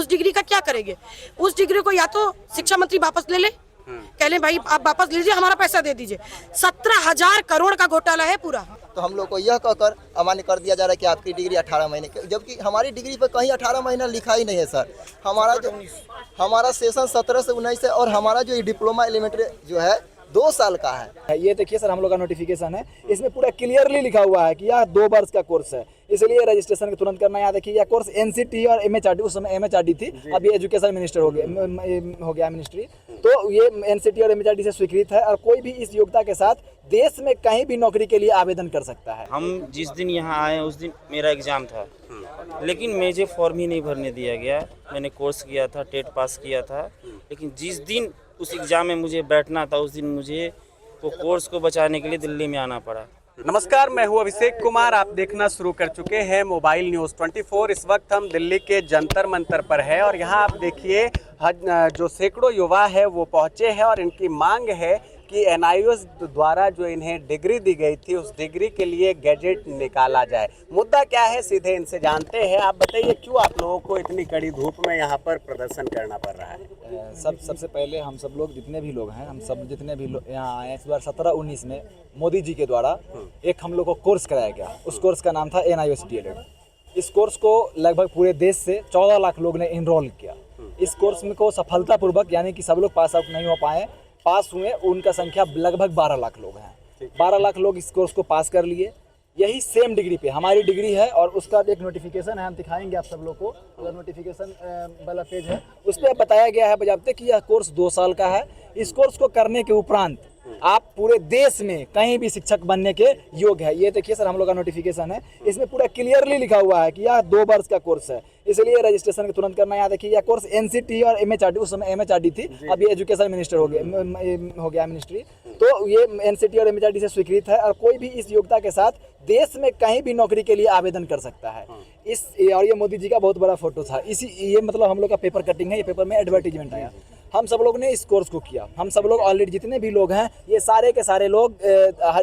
उस डिग्री का क्या करेंगे? उस डिग्री को या तो शिक्षा मंत्री वापस ले ले, कह ले भाई आप वापस लीजिए, हमारा पैसा दे दीजिए। 17,000 करोड़ का घोटाला है पूरा। तो हम लोग को यह कहकर अमान्य कर दिया जा रहा है कि आपकी डिग्री 18 महीने की, जबकि हमारी डिग्री पर कहीं 18 महीना लिखा ही नहीं है सर। हमारा सेशन 17 से 19 है और हमारा जो डिप्लोमा एलिमेंट्री जो है 2 साल का है। ये देखिए सर, हम लोग का नोटिफिकेशन है, इसमें पूरा क्लियरली लिखा हुआ है कि यह 2 वर्ष का कोर्स है, इसलिए रजिस्ट्रेशन तुरंत करना। यहाँ देखिए यह कोर्स एनसीटी और एमएचआरडी, उस समय एमएचआरडी थी, अब ये एजुकेशन मिनिस्टर हो गया मिनिस्ट्री, तो ये एनसीटी और एमएचआरडी से स्वीकृत है और कोई भी इस योग्यता के साथ देश में कहीं भी नौकरी के लिए आवेदन कर सकता है। हम जिस दिन यहाँ आए उस दिन मेरा एग्ज़ाम था, लेकिन मुझे फॉर्म ही नहीं भरने दिया गया। मैंने कोर्स किया था, टेट पास किया था, लेकिन जिस दिन उस एग्ज़ाम में मुझे बैठना था उस दिन मुझे वो कोर्स को बचाने के लिए दिल्ली में आना पड़ा। नमस्कार, मैं हूं अभिषेक कुमार। आप देखना शुरू कर चुके हैं मोबाइल न्यूज़ 24। इस वक्त हम दिल्ली के जंतर मंतर पर है और यहां आप देखिए जो सैकड़ों युवा है वो पहुंचे हैं और इनकी मांग है कि एनआईओएस द्वारा जो इन्हें डिग्री दी गई थी उस डिग्री के लिए गैजेट निकाला जाए। मुद्दा क्या है सीधे इनसे जानते हैं। आप बताइए क्यों आप लोगों को इतनी कड़ी धूप में यहाँ पर प्रदर्शन करना पड़ रहा है? सबसे पहले हम सब लोग जितने भी लोग हैं, हम सब जितने भी लोग यहाँ आए, इस बार 17-19 में मोदी जी के द्वारा एक हम लोग को कोर्स कराया गया। उस कोर्स का नाम था एनआईओएस डीएलएड। इस कोर्स को लगभग पूरे देश से 14 लाख लोग ने इनरोल किया। इस कोर्स में को सफलतापूर्वक, यानी कि सब लोग पास आउट नहीं हो पाए, पास हुए उनका संख्या लगभग 12 लाख लोग हैं। 12 लाख लोग इस कोर्स को पास कर लिए। यही सेम डिग्री पे हमारी डिग्री है और उसका एक नोटिफिकेशन है, हम दिखाएंगे आप सब लोग को। अगर नोटिफिकेशन वाला पेज है उस पर बताया गया है बजाते कि यह कोर्स 2 साल का है। इस कोर्स को करने के उपरांत आप पूरे देश में कहीं भी शिक्षक बनने के योग्य है। ये देखिए सर, हम लोग का नोटिफिकेशन है, इसमें पूरा क्लियरली लिखा हुआ है कि यह 2 वर्ष का कोर्स है, इसलिए रजिस्ट्रेशन तुरंत करना। यहाँ देखिए यह कोर्स एनसीटी और एमएचआरडी, उस समय एमएचआरडी थी, अब ये एजुकेशन मिनिस्टर हो गया मिनिस्ट्री, तो ये एनसीटी और एमएचआरडी से स्वीकृत है और कोई भी इस योग्यता के साथ देश में कहीं भी नौकरी के लिए आवेदन कर सकता है। और ये मोदी जी का बहुत बड़ा फोटो था। ये मतलब हम लोग का पेपर कटिंग है, ये पेपर में एडवर्टीजमेंट आया। हम सब लोग ने इस कोर्स को किया। हम सब लोग ऑलरेडी जितने भी लोग हैं, ये सारे के सारे लोग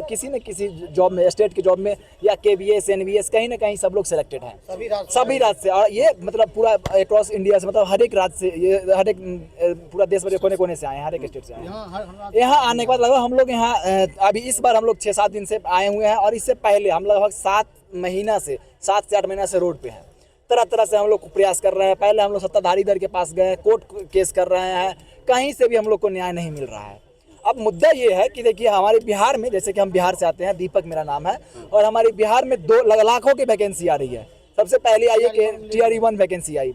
किसी न किसी जॉब में, स्टेट की जॉब में या केवीएस एनवीएस, कहीं ना कहीं सब लोग सिलेक्टेड हैं, सभी राज्य से। और ये मतलब पूरा अक्रॉस इंडिया से, मतलब हर एक राज्य से, ये हर एक पूरा देश भर कोने कोने से आए हैं, हर एक स्टेट से आए हैं। यहाँ आने के बाद लगभग हम लोग यहाँ अभी इस बार हम लोग 6-7 दिन से आए हुए हैं और इससे पहले हम लगभग 7 से 8 महीना से रोड पे हैं। तरह तरह से हम लोग प्रयास कर रहे हैं। पहले हम लोग सत्ताधारी दल के पास गए, कोर्ट केस कर रहे हैं, कहीं से भी हम लोग को न्याय नहीं मिल रहा है। अब मुद्दा ये है कि देखिए हमारे बिहार में, जैसे कि हम बिहार से आते हैं, दीपक मेरा नाम है, और हमारे बिहार में 2 लाखों की वैकेंसी आ रही है। सबसे पहले आई है कि टीआरई 1 वैकेंसी आई,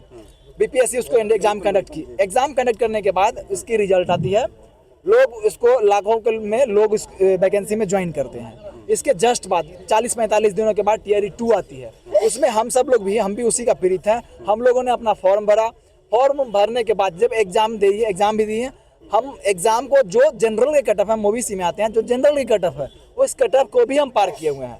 बीपीएससी उसको एग्जाम कंडक्ट की। एग्जाम कंडक्ट करने के बाद इसकी रिजल्ट आती है, लोग इसको लाखों में लोग इस वैकेंसी में ज्वाइन करते हैं। इसके जस्ट बाद 40-45 दिनों के बाद टीआरई 2 आती है, उसमें हम सब लोग भी, हम भी उसी का पीड़ित हैं। हम लोगों ने अपना फॉर्म भरा, फॉर्म भरने के बाद जब एग्जाम भी दिए, हम एग्जाम को जो जनरल के कट ऑफ है, हम ओबीसी में आते हैं, जो जनरल की कट ऑफ है उस कट ऑफ को भी हम पार किए हुए हैं।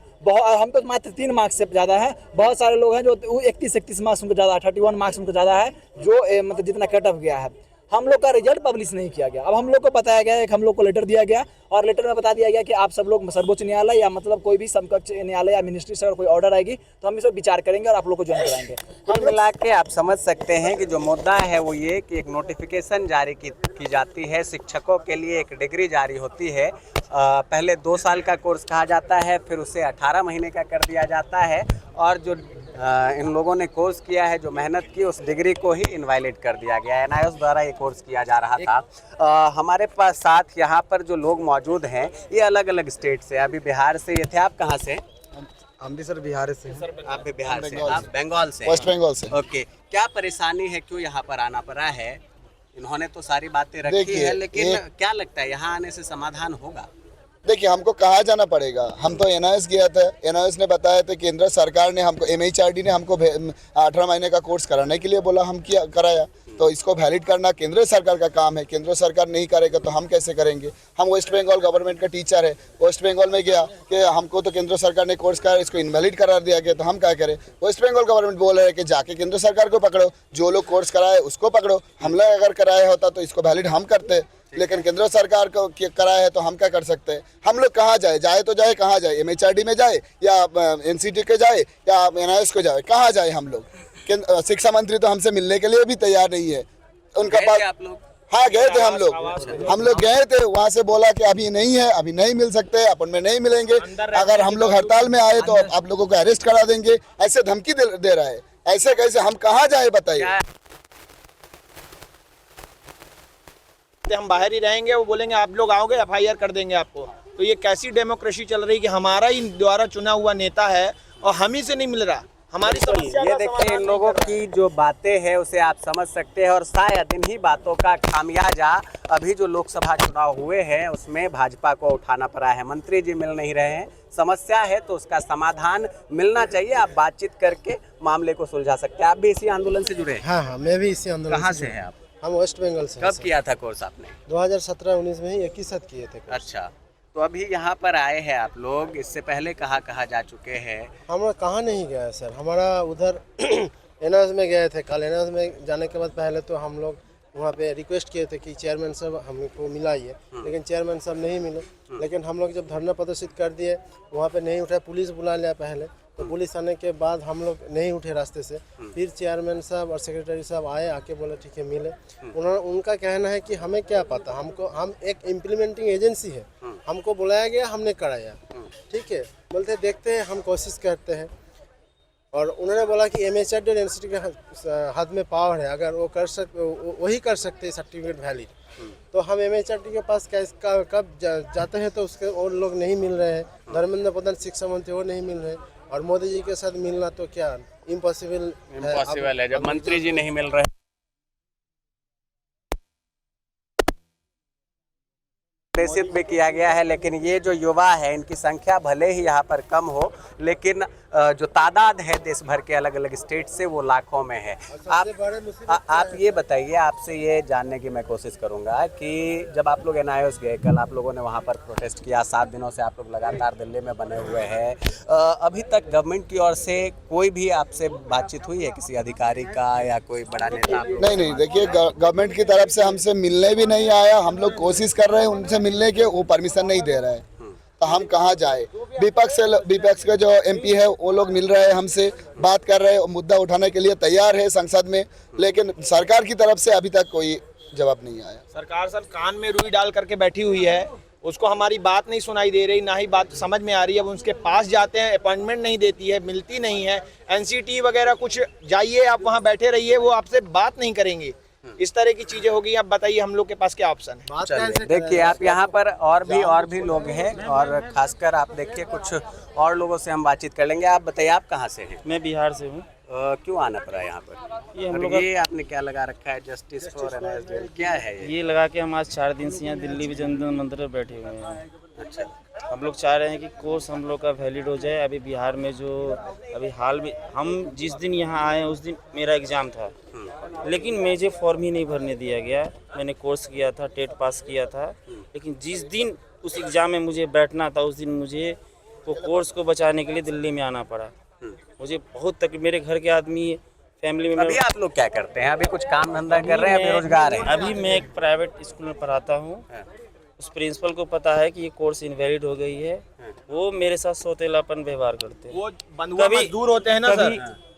हम तो मात्र 3 मार्क्स से ज़्यादा है। बहुत सारे लोग हैं जो 31-31 मार्क्स उनको ज़्यादा है, 31 मार्क्स उनको ज़्यादा है, जो मतलब जितना कट ऑफ गया है। हम लोग का रिजल्ट पब्लिश नहीं किया गया। अब हम लोग को बताया गया है, हम लोग को लेटर दिया गया और लेटर में बता दिया गया कि आप सब लोग सर्वोच्च न्यायालय या मतलब कोई भी समकक्ष न्यायालय या मिनिस्ट्री से अगर कोई ऑर्डर आएगी तो हम इस पर विचार करेंगे और आप लोग को ज्वाइन कराएंगे। कुल मिला के आप समझ सकते हैं कि जो मुद्दा है वो ये कि एक नोटिफिकेशन जारी की जाती है, शिक्षकों के लिए एक डिग्री जारी होती है। पहले 2 साल का कोर्स कहा जाता है, फिर उसे 18 महीने का कर दिया जाता है और जो इन लोगों ने कोर्स किया है, जो मेहनत की, उस डिग्री को ही इनवैलिड कर दिया गया है। एनआईओएस द्वारा ये कोर्स किया जा रहा था। हमारे पास साथ यहाँ पर जो लोग मौजूद हैं ये अलग अलग स्टेट से, अभी बिहार से ये थे। आप कहाँ से? हम भी सर बिहार से हैं। आप भी बिहार से, आप बंगाल से? वेस्ट बंगाल से। ओके, क्या परेशानी है, क्यों यहाँ पर आना पड़ा है? इन्होंने तो सारी बातें रखी है, लेकिन क्या लगता है यहाँ आने से समाधान होगा? देखिए, हमको कहाँ जाना पड़ेगा? हम तो एनआईओएस गया था, एनआईओएस ने बताया था केंद्र सरकार ने हमको, एमएचआरडी ने हमको 18 महीने का कोर्स कराने के लिए बोला, हम किया कराया। तो इसको वैलिड करना केंद्र सरकार का काम है। केंद्र सरकार नहीं करेगा तो हम कैसे करेंगे? हम वेस्ट बंगाल गवर्नमेंट का टीचर है, वेस्ट बंगाल में गया कि हमको तो केंद्र सरकार ने कोर्स कराया, इसको इनवैलिड करा दिया गया, तो हम क्या करें? वेस्ट बंगाल गवर्नमेंट बोल रहे हैं कि जाके केंद्र सरकार को पकड़ो, जो लोग कोर्स कराए उसको पकड़ो। हम लोग अगर कराया होता तो इसको वैलिड हम करते, लेकिन केंद्र सरकार को कराया है तो हम क्या कर सकते हैं? हम लोग कहाँ जाए तो जाए कहाँ जाए? एमएचआरडी में जाए या एनसीटी के जाए या एनआईओएस को जाए? कहाँ जाए हम लोग? शिक्षा मंत्री तो हमसे मिलने के लिए भी तैयार नहीं है। उनका गए पास थे आप लोग? हाँ गए थे हम लोग गए थे, वहाँ से बोला कि अभी नहीं है, अभी नहीं मिल सकते, अपन में नहीं मिलेंगे, अगर हम लोग हड़ताल में आए तो आप लोगों को अरेस्ट करा देंगे, ऐसे धमकी दे रहा है। ऐसे कैसे हम कहाँ जाए बताइए। हम बाहर ही रहेंगे, वो बोलेंगे आप लोग आओगे FIR कर देंगे आपको। तो ये कैसी डेमोक्रेसी चल रही कि हमारा ही द्वारा चुना हुआ नेता है और हम ही से नहीं मिल रहा हमारी समस्या। ये देखिए, इन लोगों की जो बातें हैं उसे आप समझ सकते हैं, और शायद इन्हीं बातों का खामियाजा अभी जो लोकसभा चुनाव हुए हैं उसमें भाजपा को उठाना पड़ा है। मंत्री जी मिल नहीं रहे हैं, समस्या है तो उसका समाधान मिलना चाहिए। आप बातचीत करके मामले को सुलझा सकते हैं। आप भी इसी आंदोलन से जुड़े हैं? हाँ, मैं भी इसी आंदोलन कहाँ से हैं आप? हम वेस्ट बंगाल से। कब किया था कोर्स आपने? 2017-19 में ही एक ही साथ किए थे। अच्छा, तो अभी यहाँ पर आए हैं आप लोग, इससे पहले कहाँ जा चुके हैं? हम कहाँ नहीं गए सर, हमारा उधर एनआस में गए थे। कल एनआस में जाने के बाद पहले तो हम लोग वहाँ पे रिक्वेस्ट किए थे कि चेयरमैन साहब हमको मिलाइए, लेकिन चेयरमैन साहब नहीं मिले। लेकिन हम लोग जब धरना प्रदर्शित कर दिए, वहाँ पे नहीं उठाए, पुलिस बुला लिया पहले, तो पुलिस आने के बाद हम लोग नहीं उठे रास्ते से। फिर चेयरमैन साहब और सेक्रेटरी साहब आए, आके बोले ठीक है मिले। उनका कहना है कि हमें क्या पता, हम एक इम्प्लीमेंटिंग एजेंसी है, हमको बुलाया गया, हमने कराया, ठीक है। बोलते देखते हैं, हम कोशिश करते हैं। और उन्होंने बोला कि MHRD और NCT के हाथ में पावर है, अगर वो कर वही कर सकते हैं सर्टिफिकेट वैलिड। तो हम MHRD के पास कब जाते हैं तो उसके और लोग नहीं मिल रहे हैं। धर्मेंद्र प्रधान शिक्षा मंत्री वो नहीं मिल रहे, और मोदी जी के साथ मिलना तो क्या इम्पॉसिबल है जब मंत्री जी नहीं मिल रहे। प्रेषित भी किया गया है, लेकिन ये जो युवा है इनकी संख्या भले ही यहाँ पर कम हो, लेकिन जो तादाद है देश भर के अलग अलग स्टेट से वो लाखों में है। आप ये बताइए, आपसे ये जानने की मैं कोशिश करूँगा कि जब आप लोग NIOS गए, कल आप लोगों ने वहाँ पर प्रोटेस्ट किया, 7 दिनों से आप लोग लगातार दिल्ली में बने हुए हैं, अभी तक गवर्नमेंट की ओर से कोई भी आपसे बातचीत हुई है, किसी अधिकारी का या कोई बड़ा नेता? नहीं, देखिए गवर्नमेंट की तरफ से हमसे मिलने भी नहीं आया। हम लोग कोशिश कर रहे हैं उनसे मिलने के, वो परमिशन नहीं दे रहा है, तो हम कहाँ जाए। विपक्ष के जो MP है वो लोग मिल रहे हैं, हमसे बात कर रहे हैं, मुद्दा उठाने के लिए तैयार है संसद में, लेकिन सरकार की तरफ से अभी तक कोई जवाब नहीं आया। सरकार सर कान में रुई डाल करके बैठी हुई है, उसको हमारी बात नहीं सुनाई दे रही, ना ही बात समझ में आ रही है। अब उसके पास जाते हैं, अपॉइंटमेंट नहीं देती है, मिलती नहीं है। NCT वगैरह कुछ जाइए, आप वहाँ बैठे रहिए, वो आपसे बात नहीं करेंगे। इस तरह की चीजें होगी। आप बताइए हम लोग के पास क्या ऑप्शन है? देखिए, आप यहाँ पर और भी लोग हैं, और खासकर आप देखिए कुछ और लोगों से हम बातचीत कर लेंगे। आप बताइए, आप कहाँ से हैं? मैं बिहार से हूँ। क्यों आना पड़ा यहाँ पर? ये हम और लोग ये आपने क्या लगा रखा है, जस्टिस फॉर NIOS, क्या है ये? ये लगा के हम आज 4 दिन से यहाँ दिल्ली विजय मंदिर में बैठे हुए हैं। अच्छा, हम लोग चाह रहे हैं कि कोर्स हम लोग का वैलिड हो जाए। अभी बिहार में जो अभी हाल में हम जिस दिन यहाँ आए उस दिन मेरा एग्ज़ाम था, लेकिन मुझे फॉर्म ही नहीं भरने दिया गया। मैंने कोर्स किया था, टेट पास किया था, लेकिन जिस दिन उस एग्ज़ाम में मुझे बैठना था उस दिन मुझे वो कोर्स को बचाने के लिए दिल्ली में आना पड़ा। मुझे बहुत तकलीफ, मेरे घर के आदमी, फैमिली में। अभी आप लोग क्या करते हैं? अभी कुछ काम धंधा कर रहे हैं, बेरोजगार हैं? अभी मैं एक प्राइवेट स्कूल में पढ़ाता हूँ। उस प्रिंसिपल को पता है कि ये कोर्स इनवैलिड हो गई है, वो मेरे साथ सौतेलापन व्यवहार करते हैं। वो बंधुआ मजदूर होते हैं ना सर,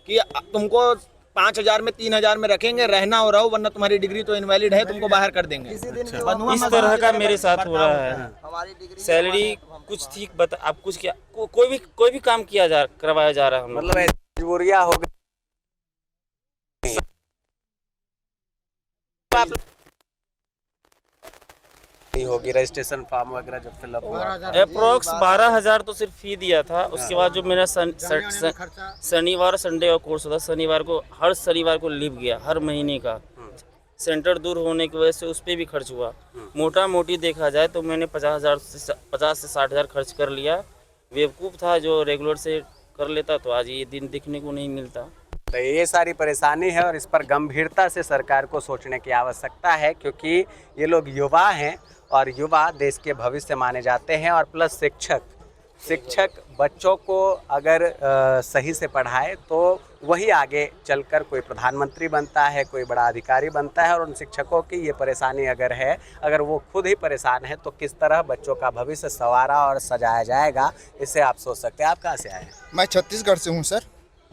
कि तुमको 5,000 में 3,000 में रखेंगे, रहना हो रहो, वरना तुम्हारी डिग्री तो इनवैलिड है, तुमको बाहर कर देंगे। इस तरह का मेरे साथ हो रहा है। सैलरी कुछ ठीक बता, आप कुछ क्या, कोई भी काम करवाया जा रहा है। मतलब मजबूरियाँ हो गई। होगी रजिस्ट्रेशन फॉर्म वगैरह जब फिलअप हुआ? अप्रोक्स 12,000 तो सिर्फ फी दिया था। उसके बाद जो मेरा शनिवार संडे का कोर्स होता, शनिवार को, हर शनिवार को लीव गया, हर महीने का। सेंटर दूर होने की वजह से उस पर भी खर्च हुआ। मोटा मोटी देखा जाए तो मैंने 50 से 60,000 खर्च कर लिया। बेवकूफ़ था जो रेगुलर से कर लेता तो आज ये दिन देखने को नहीं मिलता। तो ये सारी परेशानी है, और इस पर गंभीरता से सरकार को सोचने की आवश्यकता है, क्योंकि ये लोग युवा हैं, और युवा देश के भविष्य माने जाते हैं। और प्लस शिक्षक बच्चों को अगर सही से पढ़ाए तो वही आगे चलकर कोई प्रधानमंत्री बनता है, कोई बड़ा अधिकारी बनता है। और उन शिक्षकों की ये परेशानी अगर वो खुद ही परेशान है तो किस तरह बच्चों का भविष्य संवारा और सजाया जाएगा, इसे आप सोच सकते हैं। आप कहाँ से आए हैं? मैं छत्तीसगढ़ से हूँ सर।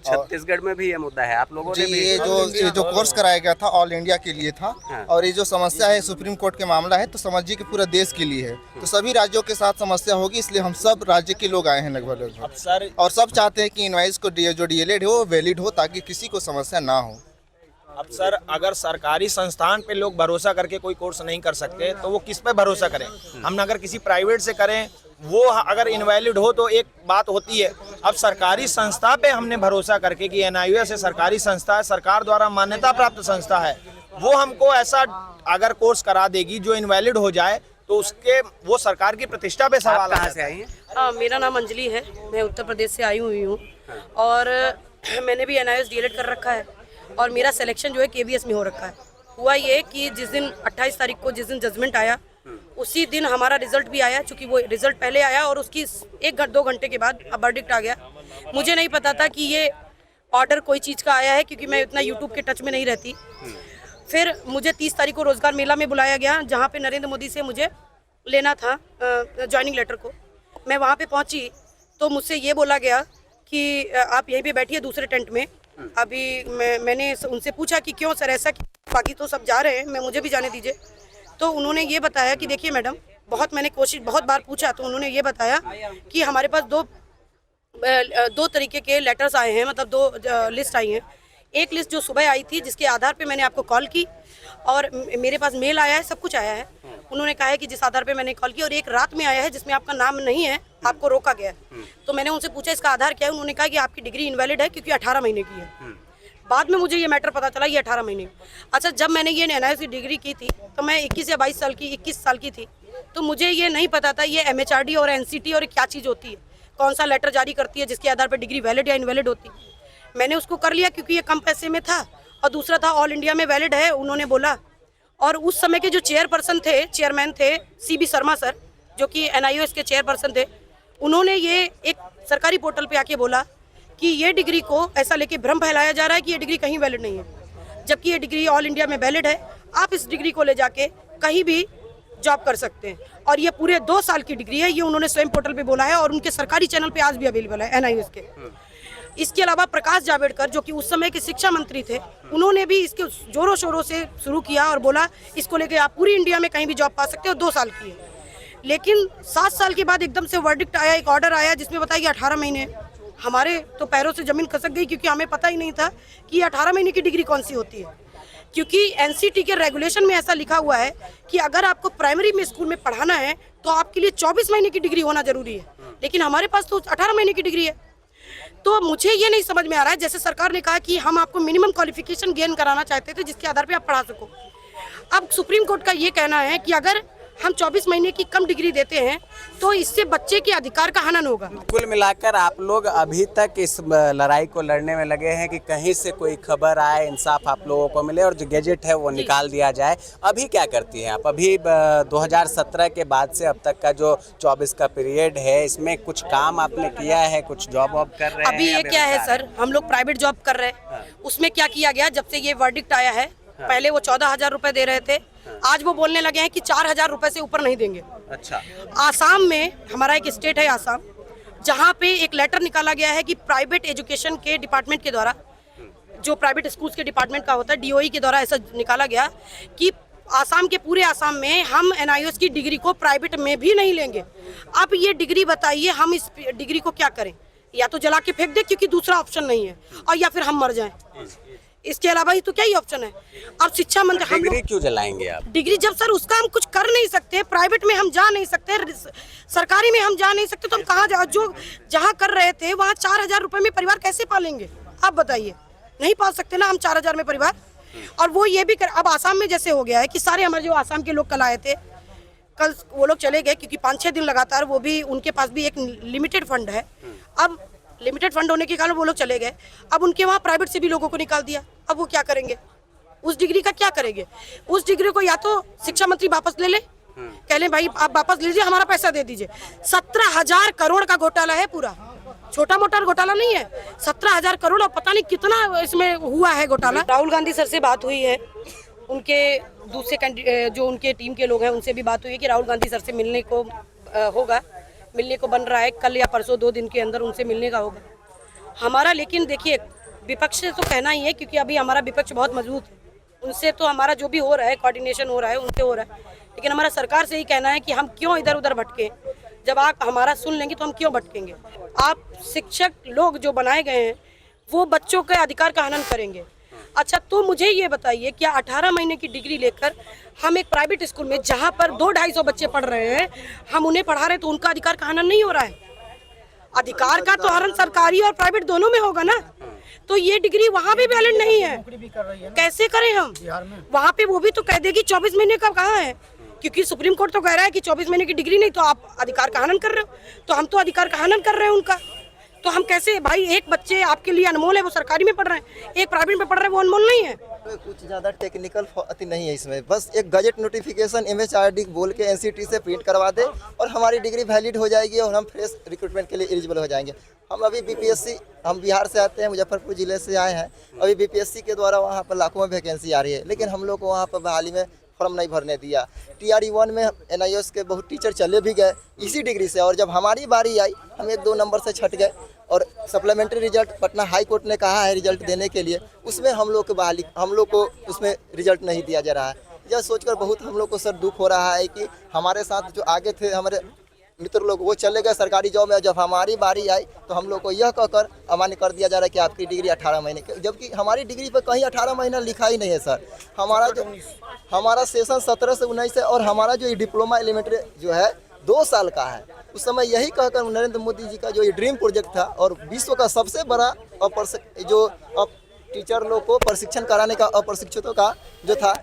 छत्तीसगढ़ में भी ये मुद्दा है, आप लोगों ने जी भी ये जो कोर्स कराया गया था ऑल इंडिया के लिए था। हाँ। और ये जो समस्या है सुप्रीम कोर्ट के मामला है तो समझिए कि पूरा देश के लिए है, तो सभी राज्यों के साथ समस्या होगी, इसलिए हम सब राज्य के लोग आए हैं लगभग सर और सब चाहते हैं कि इनवाइस को जो डीएलएड हो वो वैलिड हो ताकि किसी को समस्या ना हो। अब सर अगर सरकारी संस्थान पे लोग भरोसा करके कोई कोर्स नहीं कर सकते तो वो किस पे भरोसा करें? हम अगर किसी प्राइवेट से करें वो अगर इनवैलिड हो तो एक बात होती है, अब सरकारी संस्था पे हमने भरोसा करके कि एनआईओएस है सरकारी संस्था है, सरकार द्वारा मान्यता प्राप्त संस्था है, वो हमको ऐसा अगर कोर्स करा देगी जो इनवैलिड हो जाए तो उसके वो सरकार की प्रतिष्ठा पे सवाल आप कहाँ से आई हैं? मेरा नाम अंजलि है, मैं उत्तर प्रदेश से आई हुई हूँ और मैंने भी एनआईओएस डीएलएड कर रखा है और मेरा सिलेक्शन जो है केवीएस में हो रखा है। हुआ ये कि जिस दिन 28 तारीख को जिस दिन जजमेंट आया उसी दिन हमारा रिजल्ट भी आया, चूँकि वो रिजल्ट पहले आया और उसकी 1-2 घंटे के बाद अब वर्डिक्ट आ गया। मुझे नहीं पता था कि ये ऑर्डर कोई चीज़ का आया है क्योंकि मैं इतना यूट्यूब के टच में नहीं रहती। फिर मुझे 30 तारीख को रोजगार मेला में बुलाया गया जहाँ पे नरेंद्र मोदी से मुझे लेना था ज्वाइनिंग लेटर को। मैं वहाँ पे पहुँची तो मुझसे ये बोला गया कि आप यहीं पे बैठिए दूसरे टेंट में। अभी मैंने उनसे पूछा कि क्यों सर ऐसा, बाकी तो सब जा रहे हैं, मुझे भी जाने दीजिए। तो उन्होंने ये बताया कि देखिए मैडम, बहुत बार पूछा तो उन्होंने ये बताया कि हमारे पास दो तरीके के लेटर्स आए हैं, मतलब 2 लिस्ट आई हैं। एक लिस्ट जो सुबह आई थी जिसके आधार पे मैंने आपको कॉल की और मेरे पास मेल आया है, सब कुछ आया है। उन्होंने कहा है कि जिस आधार पे मैंने कॉल किया, और एक रात में आया है जिसमें आपका नाम नहीं है, आपको रोका गया है। तो मैंने उनसे पूछा इसका आधार क्या है, उन्होंने कहा कि आपकी डिग्री इनवैलिड है क्योंकि 18 महीने की है। बाद में मुझे ये मैटर पता चला ये 18 महीने। अच्छा, जब मैंने ये एनआईओएस की डिग्री की थी तो मैं 21 या 21 साल की थी, तो मुझे ये नहीं पता था ये एमएचआरडी और एनसीटी और क्या चीज़ होती है, कौन सा लेटर जारी करती है जिसके आधार पर डिग्री वैलिड या इनवैलिड होती है। मैंने उसको कर लिया क्योंकि ये कम पैसे में था और दूसरा था ऑल इंडिया में वैलिड है, उन्होंने बोला। और उस समय के जो चेयरमैन थे सीबी शर्मा सर, जो कि एनआईओएस के चेयरपर्सन थे, उन्होंने ये एक सरकारी पोर्टल पे आके बोला कि ये डिग्री को ऐसा लेके भ्रम फैलाया जा रहा है कि ये डिग्री कहीं वैलिड नहीं है, जबकि ये डिग्री ऑल इंडिया में वैलिड है। आप इस डिग्री को ले जाके कहीं भी जॉब कर सकते हैं और ये पूरे 2 साल की डिग्री है, ये उन्होंने स्वयं पोर्टल पे बोला है और उनके सरकारी चैनल पे आज भी अवेलेबल है एनआईओएस के। इसके अलावा प्रकाश जावड़ेकर जो कि उस समय के शिक्षा मंत्री थे, उन्होंने भी इसके जोरों शोरों से शुरू किया और बोला इसको लेके आप पूरी इंडिया में कहीं भी जॉब पा सकते हो, 2 साल की है। लेकिन 7 साल के बाद एकदम से वर्डिक्ट आया, एक ऑर्डर आया जिसमें बताया कि 18 महीने। हमारे तो पैरों से जमीन खसक गई क्योंकि हमें पता ही नहीं था कि 18 महीने की डिग्री कौन सी होती है, क्योंकि एनसीटी के रेगुलेशन में ऐसा लिखा हुआ है कि अगर आपको प्राइमरी में स्कूल में पढ़ाना है तो आपके लिए 24 महीने की डिग्री होना जरूरी है, लेकिन हमारे पास तो 18 महीने की डिग्री है। तो मुझे ये नहीं समझ में आ रहा है, जैसे सरकार ने कहा कि हम आपको मिनिमम क्वालिफिकेशन गेन कराना चाहते थे जिसके आधार पे आप पढ़ा सको। अब सुप्रीम कोर्ट का ये कहना है कि अगर हम 24 महीने की कम डिग्री देते हैं तो इससे बच्चे के अधिकार का हनन होगा। कुल मिलाकर आप लोग अभी तक इस लड़ाई को लड़ने में लगे हैं कि कहीं से कोई खबर आए, इंसाफ आप लोगों को मिले और जो गैजेट है वो निकाल दिया जाए। अभी क्या करती हैं आप? अभी 2017 के बाद से अब तक का जो 24 का पीरियड है, इसमें कुछ काम आपने किया है, कुछ जॉब वॉब कर रहे हैं? अभी ये क्या है सर, हम लोग प्राइवेट जॉब कर रहे हैं। उसमें क्या किया गया, जब से ये वर्डिक्ट आया है, पहले वो 14,000 रुपए दे रहे थे, आज वो बोलने लगे हैं कि 4,000 रुपए से ऊपर नहीं देंगे। अच्छा। आसाम में, हमारा एक स्टेट है आसाम, जहाँ पे एक लेटर निकाला गया है कि प्राइवेट एजुकेशन के डिपार्टमेंट के द्वारा, जो प्राइवेट स्कूल्स के डिपार्टमेंट का होता है, डीओई के द्वारा ऐसा निकाला गया कि आसाम के पूरे आसाम में हम एनआईओएस की डिग्री को प्राइवेट में भी नहीं लेंगे। अब ये डिग्री बताइए, हम इस डिग्री को क्या करें? या तो जला के फेंक दे क्योंकि दूसरा ऑप्शन नहीं है, और या फिर हम मर जाएं। इसके अलावा ही तो क्या ही ऑप्शन है। और शिक्षा मंत्री, हम डिग्री क्यों जलाएंगे आप? डिग्री जब सर उसका हम कुछ कर नहीं सकते, प्राइवेट में हम जा नहीं सकते, सरकारी में हम जा नहीं सकते, तो हम कहाँ जा? जो जहाँ कर रहे थे वहाँ 4,000 रुपए में परिवार कैसे पालेंगे आप बताइए? नहीं पाल सकते ना हम 4,000 में परिवार। और वो ये भी अब आसाम में जैसे हो गया है कि सारे हमारे जो आसाम के लोग कल आए थे, कल वो लोग चले गए क्योंकि 5-6 दिन लगातार, वो भी उनके पास भी एक लिमिटेड फंड है। अब लिमिटेड फंड होने के कारण वो लोग चले गए। अब उनके वहाँ प्राइवेट से भी लोगों को निकाल दिया। अब वो क्या करेंगे? उस डिग्री का क्या करेंगे? उस डिग्री को या तो शिक्षा मंत्री वापस ले ले, कह लें भाई आप वापस लीजिए, हमारा पैसा दे दीजिए। 17,000 करोड़ का घोटाला है पूरा, छोटा मोटा घोटाला नहीं है। 17,000 करोड़, और पता नहीं कितना इसमें हुआ है घोटाला। राहुल गांधी सर से बात हुई है, उनके दूसरे जो उनके टीम के लोग हैं उनसे भी बात हुई है कि राहुल गांधी सर से मिलने को होगा, मिलने को बन रहा है, कल या परसों 2 दिन के अंदर उनसे मिलने का होगा हमारा। लेकिन देखिए विपक्ष से तो कहना ही है, क्योंकि अभी हमारा विपक्ष बहुत मजबूत है। उनसे तो हमारा जो भी हो रहा है, कोऑर्डिनेशन हो रहा है, उनसे हो रहा है। लेकिन हमारा सरकार से ही कहना है कि हम क्यों इधर उधर भटके। जब आप हमारा सुन लेंगे तो हम क्यों भटकेंगे। आप शिक्षक लोग जो बनाए गए हैं वो बच्चों के अधिकार का हनन करेंगे। अच्छा, तो मुझे ये बताइए, क्या 18 महीने की डिग्री लेकर हम एक प्राइवेट स्कूल में जहाँ पर 200-250 बच्चे पढ़ रहे हैं, हम उन्हें पढ़ा रहे हैं, तो उनका अधिकार का हनन नहीं हो रहा है? अधिकार का तो हनन सरकारी और प्राइवेट दोनों में होगा ना। तो ये डिग्री वहाँ भी वैलिड नहीं है, कैसे करें हम? वहाँ पे वो भी तो कह देगी 24 महीने का कहाँ है, क्योंकि सुप्रीम कोर्ट तो कह रहा है कि 24 महीने की डिग्री नहीं, तो आप अधिकार का हनन कर रहे हो। तो हम तो अधिकार का हनन कर रहे हैं उनका। तो हम कैसे भाई, एक बच्चे आपके लिए अनमोल है, वो सरकारी में पढ़ रहे हैं, एक प्राइवेट में पढ़ रहे हैं, वो अनमोल नहीं है। कुछ ज़्यादा टेक्निकल अति नहीं है इसमें, बस एक गजट नोटिफिकेशन MHRD बोल के NCT से प्रिंट करवा दे और हमारी डिग्री वैलिड हो जाएगी और हम फ्रेश रिक्रूटमेंट के लिए एलिजिबल हो जाएंगे। हम अभी BPSC, हम बिहार से आते हैं, मुजफ्फरपुर ज़िले से आए हैं। अभी BPSC के द्वारा वहाँ पर लाखों में वैकेंसी आ रही है, लेकिन हम लोग को वहाँ पर बहाली में फॉर्म नहीं भरने दिया। TRE1 में NIOS के बहुत टीचर चले भी गए इसी डिग्री से, और जब हमारी बारी आई हम 1-2 नंबर से छट गए। और supplementary result Patna high court ने कहा है रिजल्ट देने के लिए, उसमें हम लोग के बहाली, हम लोग को उसमें रिजल्ट नहीं दिया जा रहा है। यह सोचकर बहुत हम लोग को सर दुख हो रहा है कि हमारे साथ जो आगे थे हमारे मित्र लोग, वो चले गए सरकारी जॉब में। जब हमारी बारी आई तो हम लोग को यह कहकर अमान्य कर दिया जा रहा है कि आपकी डिग्री 18 महीने की, जबकि हमारी डिग्री पर कहीं 18 महीना लिखा ही नहीं है सर। हमारा सेशन 17 से 19 है, और हमारा जो डिप्लोमा एलिमेंट्री जो है 2 साल का है। उस समय यही कहकर नरेंद्र मोदी जी का जो ये ड्रीम प्रोजेक्ट था और विश्व का सबसे बड़ा जो टीचर लोग को प्रशिक्षण कराने का अप्रशिक्षितों का जो था,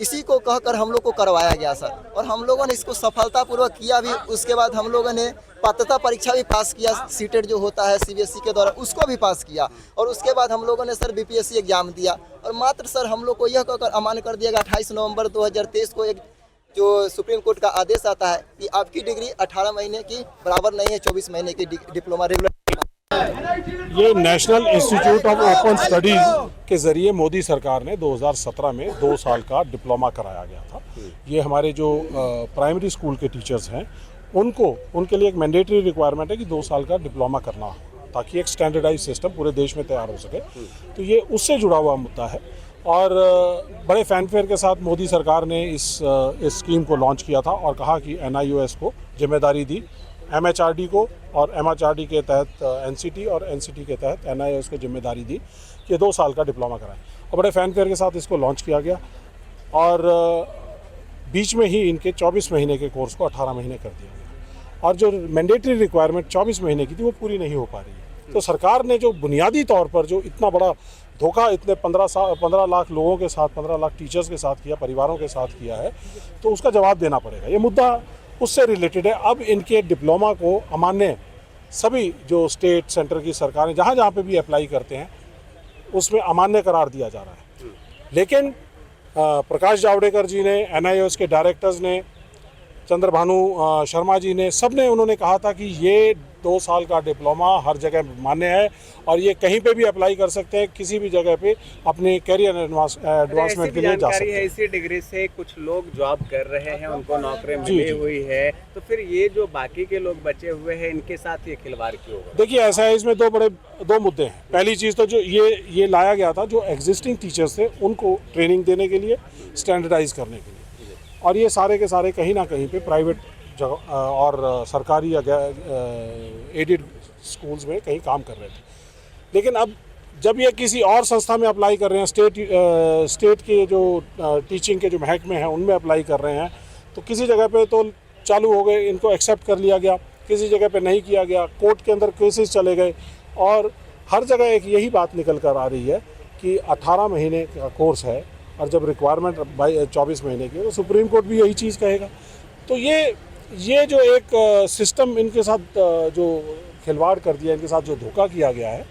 इसी को कहकर हम लोग को करवाया गया सर। और हम लोगों ने इसको सफलतापूर्वक किया भी। उसके बाद हम लोगों ने पात्रता परीक्षा भी पास किया, सीटेट जो होता है CBSE के द्वारा, उसको भी पास किया। और उसके बाद हम लोगों ने सर BPSC एग्जाम दिया। और मात्र सर हम लोग को यह कहकर अमान्य कर दिया गया 28 नवंबर 2023 को एक जो सुप्रीम कोर्ट का आदेश आता है कि आपकी डिग्री 18 महीने की बराबर नहीं है 24 महीने की डिप्लोमा रेगुलर। ये national institute of open studies के ज़रिए मोदी सरकार ने 2017 में 2 साल का डिप्लोमा कराया गया था। ये हमारे जो प्राइमरी स्कूल के टीचर्स हैं उनके लिए एक मैंडेटरी रिक्वायरमेंट है कि 2 साल का डिप्लोमा करना, ताकि एक स्टैंडर्डाइज सिस्टम पूरे देश में तैयार हो सके। तो ये उससे जुड़ा हुआ मुद्दा है। और बड़े फैनफेयर के साथ मोदी सरकार ने इस स्कीम को लॉन्च किया था और कहा कि NIOS को जिम्मेदारी दी, MHRD को, और MHRD के तहत NCT और NCT के तहत NIOS को जिम्मेदारी दी कि 2 साल का डिप्लोमा कराएं। और बड़े फैनफेयर के साथ इसको लॉन्च किया गया और बीच में ही इनके 24 महीने के कोर्स को 18 महीने कर दिया गया। और जो मैंडेटरी रिक्वायरमेंट 24 महीने की थी वो पूरी नहीं हो पा रही है। तो सरकार ने जो बुनियादी तौर पर जो इतना बड़ा धोखा इतने 15 लाख लोगों के साथ, 15 लाख टीचर्स के साथ किया, परिवारों के साथ किया है, तो उसका जवाब देना पड़ेगा। ये मुद्दा उससे रिलेटेड है। अब इनके डिप्लोमा को अमान्य सभी जो स्टेट सेंटर की सरकारें जहाँ जहाँ पे भी अप्लाई करते हैं उसमें अमान्य करार दिया जा रहा है। लेकिन प्रकाश जावड़ेकर जी ने, NIOS के डायरेक्टर्स ने, चंद्रभानु शर्मा जी ने, सब ने उन्होंने कहा था कि ये 2 साल का डिप्लोमा हर जगह मान्य है और ये कहीं पे भी अप्लाई कर सकते हैं, किसी भी जगह पे अपने कैरियर एडवांसमेंट के लिए जा सकते हैं। इसी डिग्री से कुछ लोग जॉब कर रहे हैं, उनको नौकरी मिली हुई है, तो फिर ये जो बाकी के लोग बचे हुए हैं इनके साथ ये खिलवाड़ क्यों होगा? देखिए, ऐसा है, इसमें दो मुद्दे हैं। पहली चीज़ तो जो ये लाया गया था, जो एग्जिस्टिंग टीचर्स थे उनको ट्रेनिंग देने के लिए, स्टैंडर्डाइज करने के लिए, और ये सारे के सारे कहीं ना कहीं पे प्राइवेट जगह और सरकारी या एडेड स्कूल्स में कहीं काम कर रहे थे। लेकिन अब जब ये किसी और संस्था में अप्लाई कर रहे हैं, स्टेट के जो टीचिंग के जो महकमे हैं उनमें अप्लाई कर रहे हैं, तो किसी जगह पे तो चालू हो गए, इनको एक्सेप्ट कर लिया गया, किसी जगह पे नहीं किया गया, कोर्ट के अंदर केसेस चले गए, और हर जगह एक यही बात निकल कर आ रही है कि 18 महीने का कोर्स है और जब रिक्वायरमेंट 24 महीने की है तो सुप्रीम कोर्ट भी यही चीज़ कहेगा। तो ये जो एक सिस्टम इनके साथ जो खिलवाड़ कर दिया, इनके साथ जो धोखा किया गया है,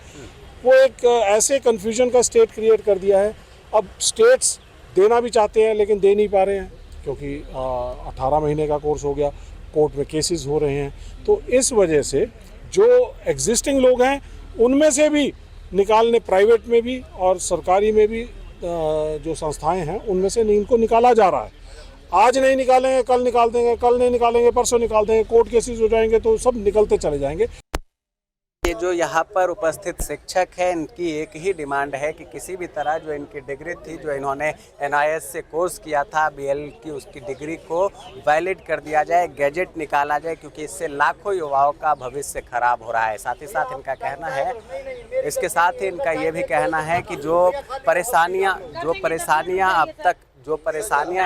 वो एक ऐसे कन्फ्यूजन का स्टेट क्रिएट कर दिया है। अब स्टेट्स देना भी चाहते हैं लेकिन दे नहीं पा रहे हैं क्योंकि 18 महीने का कोर्स हो गया, कोर्ट में केसेस हो रहे हैं। तो इस वजह से जो एग्जिस्टिंग लोग हैं उनमें से भी निकालने, प्राइवेट में भी और सरकारी में भी जो संस्थाएं हैं उनमें से इनको निकाला जा रहा है। आज नहीं निकालेंगे कल निकाल देंगे, कल नहीं निकालेंगे परसों निकाल देंगे, कोर्ट केसेस हो जाएंगे तो सब निकलते चले जाएंगे। ये जो यहाँ पर उपस्थित शिक्षक हैं इनकी एक ही डिमांड है कि किसी भी तरह जो इनकी डिग्री थी, जो इन्होंने NIS से कोर्स किया था BL की, उसकी डिग्री को वैलिड कर दिया जाए, गैजेट निकाला जाए, क्योंकि इससे लाखों युवाओं का भविष्य खराब हो रहा है। साथ ही साथ इनका कहना है, इसके साथ ही इनका ये भी कहना है कि जो परेशानियां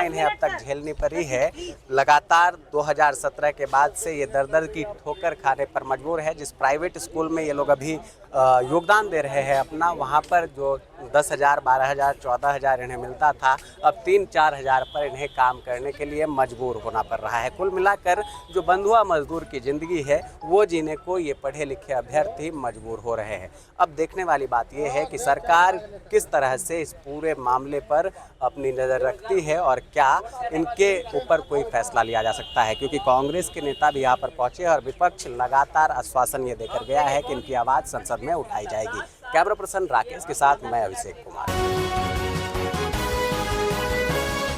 इन्हें अब तक झेलनी पड़ी है, लगातार 2017 के बाद से ये दर की ठोकर खाने पर मजबूर है। जिस प्राइवेट स्कूल में ये लोग अभी योगदान दे रहे हैं अपना, वहाँ पर जो 10,000, 12,000, 14,000 इन्हें मिलता था, अब 3-4 हज़ार पर इन्हें काम करने के लिए मजबूर होना पड़ रहा है। कुल मिलाकर जो बंधुआ मजदूर की ज़िंदगी है वो जीने को ये पढ़े लिखे अभ्यर्थी मजबूर हो रहे हैं। अब देखने वाली बात यह है कि सरकार किस तरह से इस पूरे मामले पर अपनी नज़र रखती है और क्या इनके ऊपर कोई फैसला लिया जा सकता है, क्योंकि कांग्रेस के नेता भी यहाँ पर पहुँचे और विपक्ष लगातार आश्वासन ये देकर गया है कि इनकी आवाज़ संसद में उठाई जाएगी। कैमरा पर्सन राकेश के साथ मैं अभिषेक कुमार।